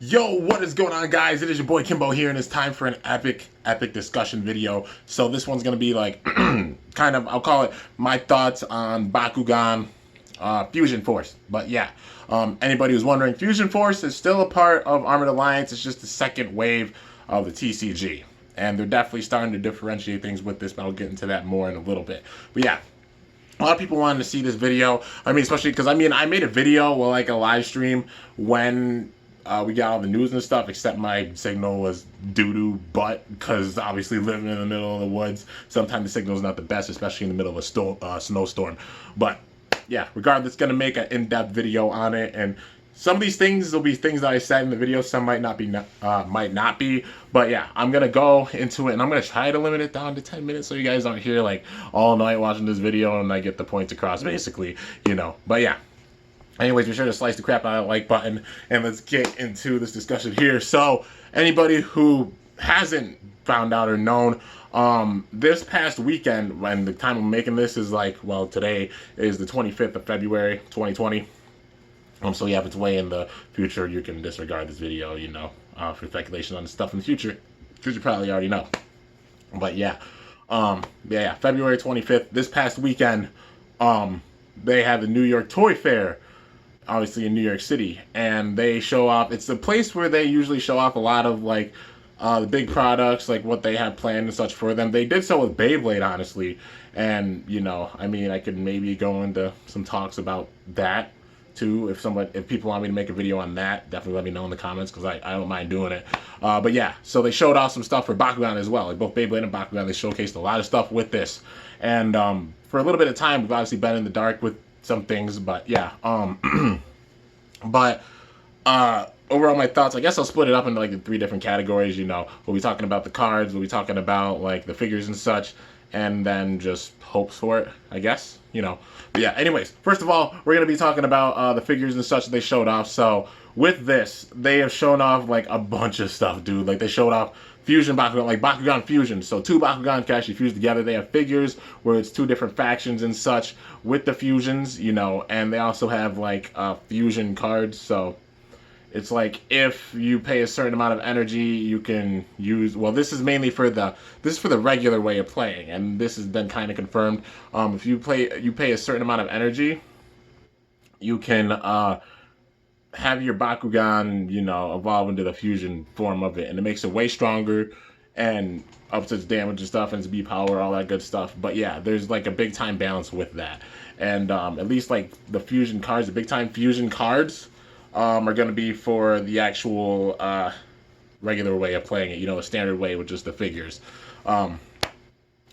Yo, what is going on, guys? It is your boy Kimbo here, and it's time for an epic discussion video. So this one's gonna be like kind of, I'll call it my thoughts on Bakugan Fusion Force. But yeah, anybody who's wondering, Fusion Force is still a part of Armored Alliance. It's just the second wave of the TCG, and they're definitely starting to differentiate things with this. But I'll get into that more in a little bit. But yeah, a lot of people wanted to see this video. I mean, especially because I made a video, well, like a live stream when we got all the news and stuff, except my signal was doo-doo butt, because obviously living in the middle of the woods, sometimes the signal is not the best, especially in the middle of a snowstorm. But yeah, regardless, gonna make an in-depth video on it, and some of these things will be things that I said in the video, some might not be, but yeah, I'm gonna go into it, and I'm gonna try to limit it down to 10 minutes so you guys aren't here like all night watching this video and I get the points across, basically, you know. But yeah, anyways, be sure to slice the crap out of that like button, and let's get into this discussion here. So, anybody who hasn't found out or known, this past weekend, when the time I'm making this is like, well, today is the 25th of February, 2020. So yeah, if it's way in the future, you can disregard this video, you know, for speculation on the stuff in the future, because you probably already know. But yeah, February 25th, this past weekend, they had the New York Toy Fair, obviously in New York City, and they show off, it's the place where they usually show off a lot of like the big products, like what they have planned and such for them. They did so with Beyblade, honestly, and you know, I mean, I could maybe go into some talks about that too. If people want me to make a video on that, definitely let me know in the comments, because I don't mind doing it. But yeah, so they showed off some stuff for Bakugan as well, like both Beyblade and Bakugan. They showcased a lot of stuff with this, and for a little bit of time, we've obviously been in the dark with some things, but yeah, overall, my thoughts, I guess I'll split it up into like the three different categories. You know, we'll be talking about the cards, we'll be talking about like the figures and such, and then just hopes for it, I guess, you know. But yeah, anyways, first of all, we're going to be talking about the figures and such that they showed off. So with this, they have shown off like a bunch of stuff, dude. Like they showed off Fusion Bakugan, like Bakugan Fusion. So two Bakugan can actually fuse together. They have figures where it's two different factions and such with the fusions, you know, and they also have like fusion cards. So it's like if you pay a certain amount of energy, you can use, well, this is mainly for the regular way of playing, and this has been kind of confirmed. If you pay a certain amount of energy, you can have your Bakugan, you know, evolve into the fusion form of it, and it makes it way stronger and ups its damage and stuff, and its B power, all that good stuff. But yeah, there's like a big time balance with that, and at least like the fusion cards, the big time fusion cards, are going to be for the actual regular way of playing it, you know, a standard way with just the figures.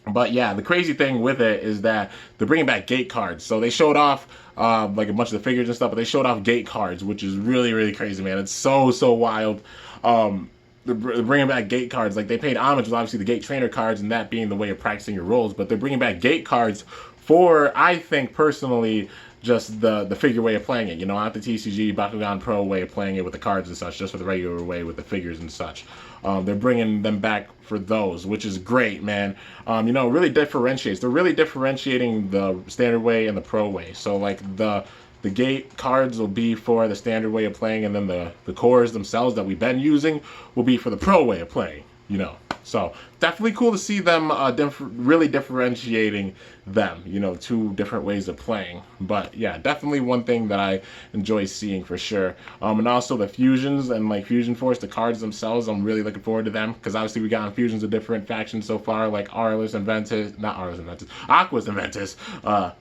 But yeah, the crazy thing with it is that they're bringing back gate cards. So they showed off like a bunch of the figures and stuff, but they showed off gate cards, which is really, really crazy, man. It's so wild. They're bringing back gate cards. Like they paid homage with obviously the gate trainer cards, and that being the way of practicing your roles, but they're bringing back gate cards for, I think personally, just the figure way of playing it, you know, not the TCG Bakugan Pro way of playing it with the cards and such, just for the regular way with the figures and such. They're bringing them back for those, which is great, man. You know, really differentiates. They're really differentiating the standard way and the pro way. So like the gate cards will be for the standard way of playing, and then the cores themselves that we've been using will be for the pro way of playing, you know. So definitely cool to see them really differentiating them, you know, two different ways of playing. But yeah, definitely one thing that I enjoy seeing for sure. And also the fusions and like Fusion Force, the cards themselves, I'm really looking forward to them, because obviously we got fusions of different factions so far, like Aquas and Ventus. We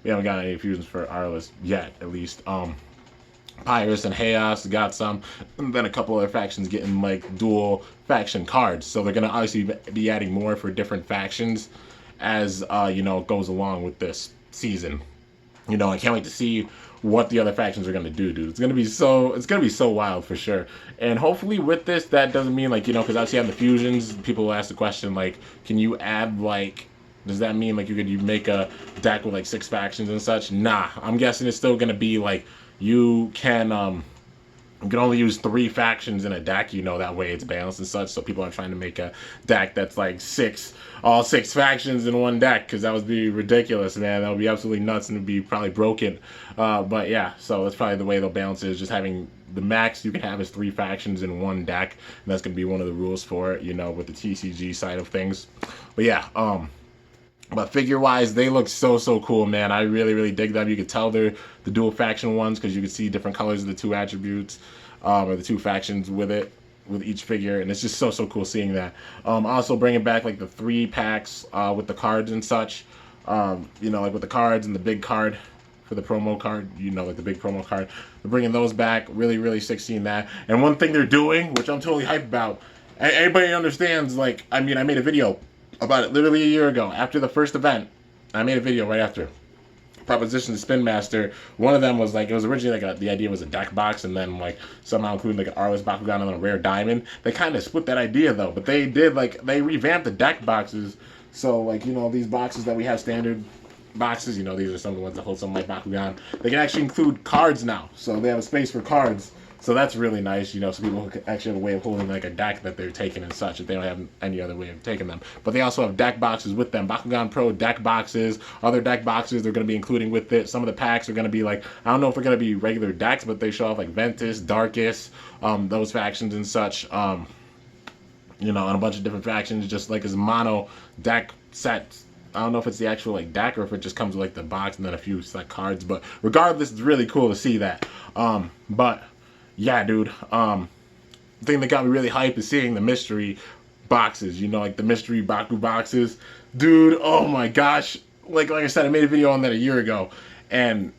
haven't got any fusions for Arliss yet, at least. Pyrus and Chaos got some, and then a couple other factions getting like dual faction cards. So they're gonna obviously be adding more for different factions as you know, it goes along with this season. You know, I can't wait to see what the other factions are gonna do, dude. It's gonna be so wild for sure. And hopefully with this, that doesn't mean like, you know, because obviously on the fusions, people will ask the question like, can you add like, does that mean like you make a deck with like 6 factions and such? Nah, I'm guessing it's still gonna be like, you can only use 3 factions in a deck, you know, that way it's balanced and such, so people aren't trying to make a deck that's like all 6 factions in one deck, because that would be ridiculous, man. That would be absolutely nuts, and it would be probably broken. But yeah, so that's probably the way they'll balance it, is just having the max you can have is 3 factions in one deck, and that's going to be one of the rules for it, you know, with the TCG side of things. But yeah, but figure-wise, they look so cool, man. I really dig them. You can tell they're the dual faction ones because you can see different colors of the 2 attributes, or the 2 factions with it, with each figure, and it's just so cool seeing that. Also bringing back like the 3 packs with the cards and such. You know, like with the cards and the big card for the promo card, you know, like the big promo card. They're bringing those back. Really sick seeing that. And one thing they're doing, which I'm totally hyped about, everybody understands, like, I mean, I made a video about it literally a year ago after the first event. I made a video right after Proposition to Spin Master. One of them was like, it was originally like the idea was a deck box, and then like somehow including like an Arliss Bakugan and a rare diamond. They kind of split that idea though, but they did, like, they revamped the deck boxes. So like, you know, these boxes that we have, standard boxes, you know, these are some of the ones that hold something like Bakugan. They can actually include cards now, so they have a space for cards. So that's really nice, you know, so people actually have a way of holding like a deck that they're taking and such, if they don't have any other way of taking them. But they also have deck boxes with them. Bakugan Pro deck boxes, other deck boxes they're going to be including with it. Some of the packs are going to be like, I don't know if they're going to be regular decks, but they show off like Ventus, Darkus, those factions and such, you know, and a bunch of different factions, just like as mono deck sets. I don't know if it's the actual like deck or if it just comes with like the box and then a few like cards, but regardless, it's really cool to see that. But yeah, dude, the thing that got me really hyped is seeing the mystery boxes, you know, like the mystery Baku boxes. Dude, oh my gosh. Like I said, I made a video on that a year ago, and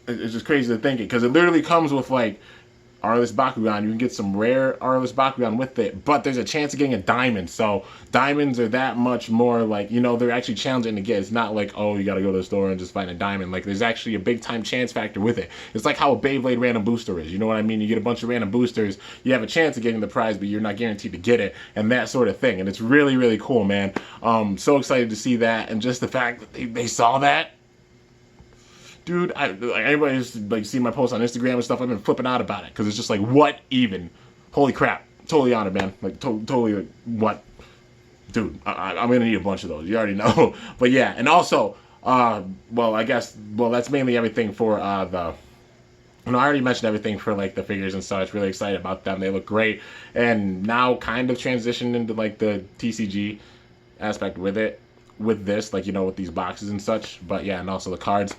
it's just crazy to think it, because it literally comes with like Arliss Bakugan. You can get some rare Arliss Bakugan with it, but there's a chance of getting a diamond. So diamonds are that much more like, you know, they're actually challenging to get. It's not like, oh, you got to go to the store and just find a diamond. Like, there's actually a big time chance factor with it. It's like how a Beyblade random booster is. You know what I mean? You get a bunch of random boosters, you have a chance of getting the prize, but you're not guaranteed to get it, and that sort of thing. And it's really cool, man. So excited to see that, and just the fact that they saw that. Dude, like, everybody's like seen my posts on Instagram and stuff. I've been flipping out about it because it's just like, what even? Holy crap! Totally honored, man. Like, totally, like, what? Dude, I'm gonna need a bunch of those. You already know. But yeah, and also, well, I guess, well, that's mainly everything for the. You know, I already mentioned everything for like the figures and such. Really excited about them. They look great, and now kind of transitioned into like the TCG aspect with it. With this, like, you know, with these boxes and such. But yeah, and also the cards.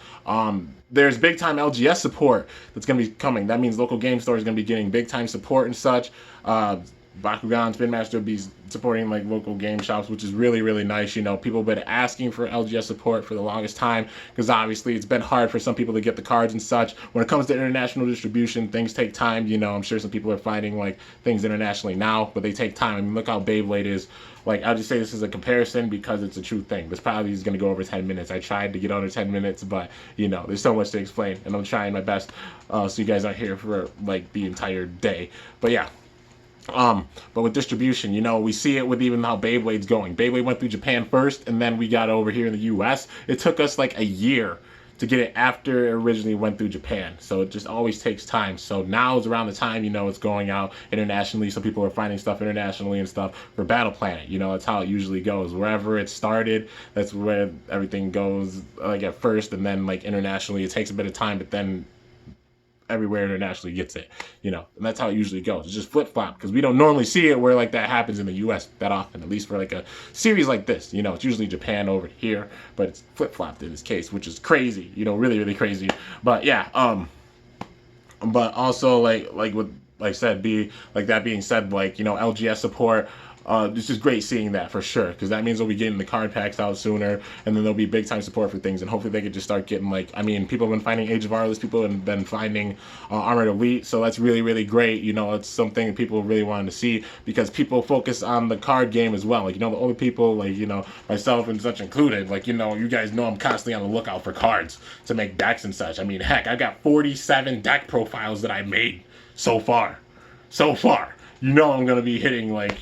There's big time LGS support that's gonna be coming. That means local game store is gonna be getting big time support and such. Bakugan Spin Master will be supporting like local game shops, which is really nice. You know, people have been asking for LGS support for the longest time, because obviously it's been hard for some people to get the cards and such. When it comes to international distribution, things take time. You know, I'm sure some people are finding like things internationally now, but they take time. I mean, look how Beyblade is. Like, I'll just say this as a comparison because it's a true thing. This probably is going to go over 10 minutes. I tried to get under 10 minutes, but, you know, there's so much to explain, and I'm trying my best so you guys aren't here for, like, the entire day. But, yeah. But with distribution, you know, we see it with even how Beyblade's going. Beyblade went through Japan first, and then we got over here in the U.S. It took us, like, a year to get it after it originally went through Japan. So it just always takes time. So now is around the time, you know, it's going out internationally. So people are finding stuff internationally and stuff for Battle Planet. You know, that's how it usually goes. Wherever it started, that's where everything goes, like, at first. And then, like, internationally, it takes a bit of time, but then everywhere internationally gets it, you know, and that's how it usually goes. It's just flip-flop, because we don't normally see it where like that happens in the US that often, at least for like a series like this. You know, it's usually Japan over here, but it's flip-flopped in this case, which is crazy, you know, really crazy. But yeah, but also like with, like I said, that being said, like, you know, LGS support, it's just great seeing that for sure, because that means we'll be getting the card packs out sooner, and then there'll be big time support for things, and hopefully they could just start getting, like, I mean, people have been finding Age of Arliss, people have been finding Armored Elite, so that's really great. You know, it's something people really wanted to see, because people focus on the card game as well. Like, you know, the older people, like, you know, myself and such included, like, you know, you guys know I'm constantly on the lookout for cards to make decks and such. I mean, heck, I've got 47 deck profiles that I made so far. You know, I'm going to be hitting, like,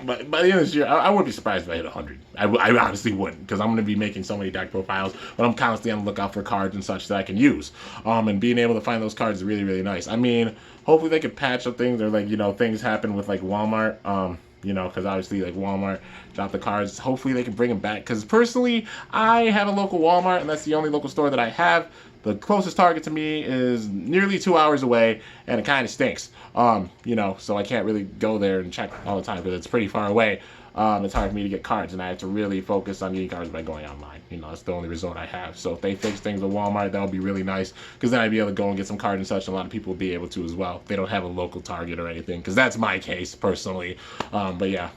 by the end of this year, I wouldn't be surprised if I hit 100. I honestly wouldn't, because I'm going to be making so many deck profiles, but I'm constantly on the lookout for cards and such that I can use. And being able to find those cards is really nice. I mean, hopefully they could patch up things, or, like, you know, things happen with, like, Walmart, you know, because obviously, like, Walmart dropped the cards. Hopefully they can bring them back, because personally, I have a local Walmart, and that's the only local store that I have. The closest Target to me is nearly 2 hours away, and it kind of stinks. You know, so I can't really go there and check all the time because it's pretty far away. It's hard for me to get cards, and I have to really focus on getting cards by going online. You know, that's the only resort I have. So if they fix things with Walmart, that would be really nice, because then I'd be able to go and get some cards and such, and a lot of people will be able to as well. They don't have a local Target or anything, because that's my case personally. But yeah.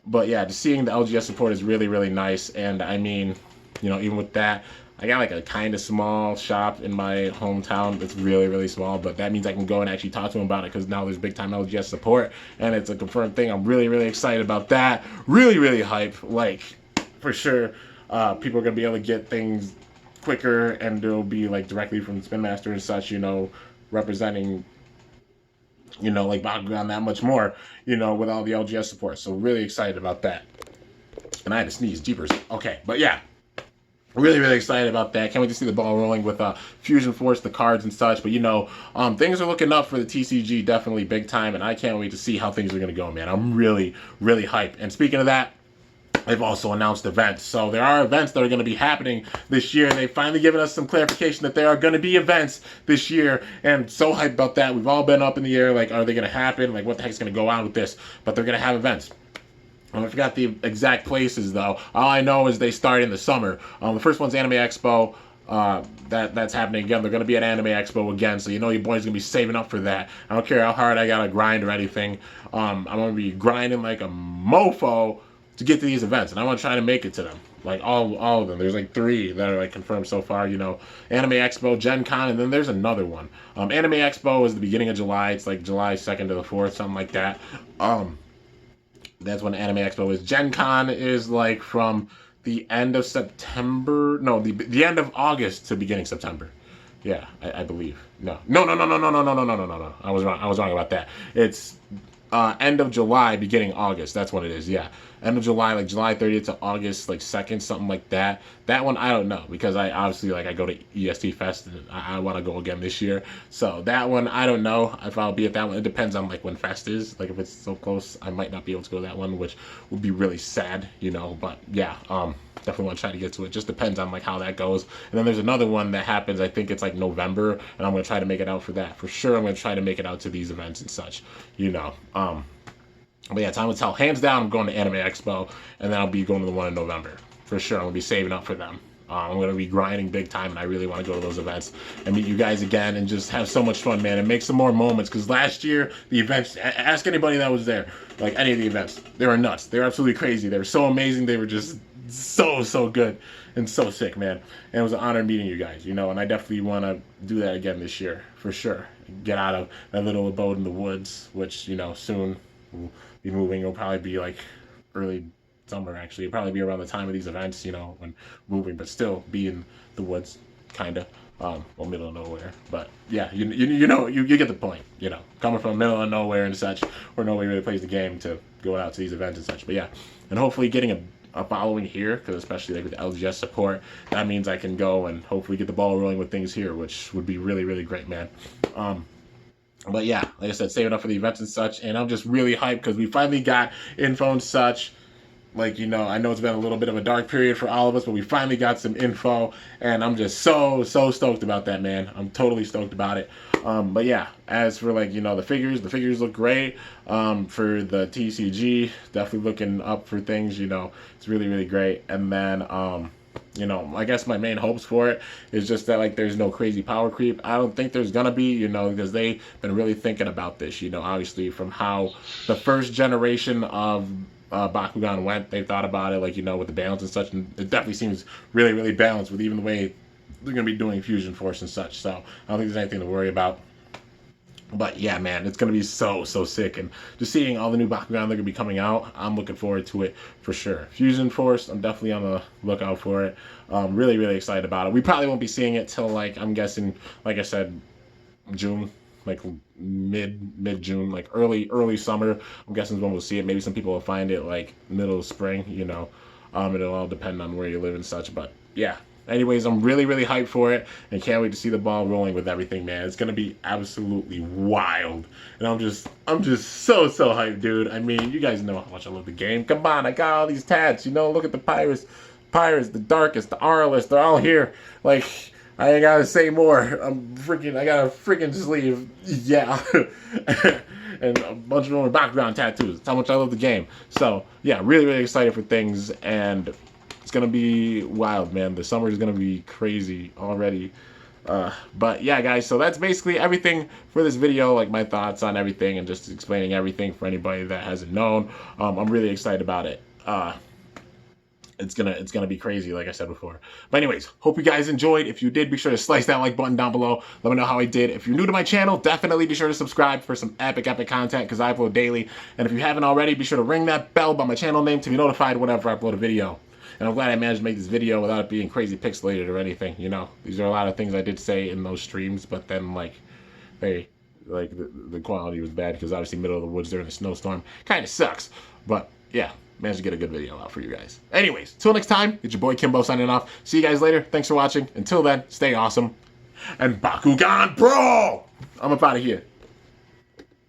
But yeah, just seeing the LGS support is really, really nice. And I mean, you know, even with that, I got like a kind of small shop in my hometown that's really, really small, but that means I can go and actually talk to them about it, because now there's big time LGS support and it's a confirmed thing. I'm really, really excited about that. Really, really hype. Like, for sure, people are going to be able to get things quicker, and they'll be like directly from Spin Master and such, you know, representing, you know, like Bakugan that much more, you know, with all the LGS support. So really excited about that. And I had to sneeze, jeepers. Okay, but yeah, really, really excited about that. Can't wait to see the ball rolling with Fusion Force, the cards and such. But, you know, things are looking up for the TCG, definitely big time. And I can't wait to see how things are going to go, man. I'm really, really hyped. And speaking of that, they've also announced events. So there are events that are going to be happening this year. And they've finally given us some clarification that there are going to be events this year. And so hyped about that. We've all been up in the air. Like, are they going to happen? Like, what the heck's going to go on with this? But they're going to have events. I forgot the exact places, though. All I know is they start in the summer. The first one's Anime Expo. That's happening again. They're going to be at Anime Expo again, so you know your boy's going to be saving up for that. I don't care how hard I got to grind or anything. I'm going to be grinding like a mofo to get to these events, and I want to try to make it to them. Like all of them. There's like 3 that are like confirmed so far, you know. Anime Expo, Gen Con, and then there's another one. Anime Expo is the beginning of July. It's like July 2nd to the 4th, something like that. That's when Anime Expo is. Gen Con is like from the end of September. No, the end of August to beginning September. Yeah, I believe. No. I was wrong about that. It's end of July, beginning August. That's what it is. Yeah, end of July, like July 30th to August, like 2nd, something like that. That one I don't know, because I obviously, like, I go to EST Fest and I want to go again this year. So that one I don't know if I'll be at that one. It depends on like when Fest is. Like if it's so close, I might not be able to go to that one, which would be really sad, you know. But yeah, definitely want to try to get to it. Just depends on like how that goes. And then there's another one that happens. I think it's like November, and I'm gonna try to make it out for that for sure. I'm gonna try to make it out to these events and such, you know. But yeah, time will tell. Hands down, I'm going to Anime Expo, and then I'll be going to the one in November. For sure, I'm going to be saving up for them. I'm going to be grinding big time, and I really want to go to those events and meet you guys again and just have so much fun, man, and make some more moments. Because last year, the events, ask anybody that was there, like any of the events, they were nuts. They were absolutely crazy. They were so amazing. They were just so good and so sick, man. And it was an honor meeting you guys, you know, and I definitely want to do that again this year, for sure. Get out of that little abode in the woods, which, you know, soon we'll be moving. It'll probably be like early summer, actually. It'll probably be around the time of these events, you know, when moving, but still be in the woods, kind of. Well, middle of nowhere. But yeah, you know, you get the point, you know, coming from middle of nowhere and such, where nobody really plays the game, to going out to these events and such. But yeah, and hopefully getting a following here, because especially like with the LGS support, that means I can go and hopefully get the ball rolling with things here, which would be really, really great, man. But yeah, like I said, saving up for the events and such, and I'm just really hyped because we finally got info and such. Like, you know, I know it's been a little bit of a dark period for all of us, but we finally got some info, and I'm just so stoked about that, man. I'm totally stoked about it. But yeah, as for like, you know, the figures look great. For the TCG, definitely looking up for things, you know, it's really, really great. And then, you know, I guess my main hopes for it is just that, like, there's no crazy power creep. I don't think there's gonna be, you know, because they've been really thinking about this, you know, obviously from how the first generation of Bakugan went. They thought about it, like, you know, with the balance and such, and it definitely seems really, really balanced with even the way they're going to be doing Fusion Force and such. So I don't think there's anything to worry about. But yeah, man, it's going to be so sick. And just seeing all the new Bakugan that are going to be coming out, I'm looking forward to it for sure. Fusion Force, I'm definitely on the lookout for it. Really, really excited about it. We probably won't be seeing it till, like, I'm guessing, like I said, June. Like mid-June, like early summer. I'm guessing is when we'll see it. Maybe some people will find it like middle of spring, you know. It'll all depend on where you live and such. But yeah. Anyways, I'm really, really hyped for it and can't wait to see the ball rolling with everything, man. It's gonna be absolutely wild. And I'm just so hyped, dude. I mean, you guys know how much I love the game. Come on, I got all these tats, you know, look at the Pirates. Pirates, the Darkest, the Auralist, they're all here. Like, I ain't gotta say more. I gotta freaking sleeve. Yeah. And a bunch of them with background tattoos. That's how much I love the game. So, yeah, really, really excited for things. And it's going to be wild, man. The summer is going to be crazy already. But, yeah, guys, so that's basically everything for this video. Like, my thoughts on everything and just explaining everything for anybody that hasn't known. I'm really excited about it. It's gonna be crazy, like I said before. But anyways, hope you guys enjoyed. If you did, be sure to slice that like button down below. Let me know how I did. If you're new to my channel, definitely be sure to subscribe for some epic content, because I upload daily. And if you haven't already, be sure to ring that bell by my channel name to be notified whenever I upload a video. And I'm glad I managed to make this video without it being crazy pixelated or anything. You know, these are a lot of things I did say in those streams, but then like, hey, like the quality was bad because obviously middle of the woods during a snowstorm kind of sucks. But yeah, managed to get a good video out for you guys. Anyways, till next time, it's your boy Kimbo signing off. See you guys later. Thanks for watching. Until then, stay awesome. And Bakugan Pro! I'm up out of here.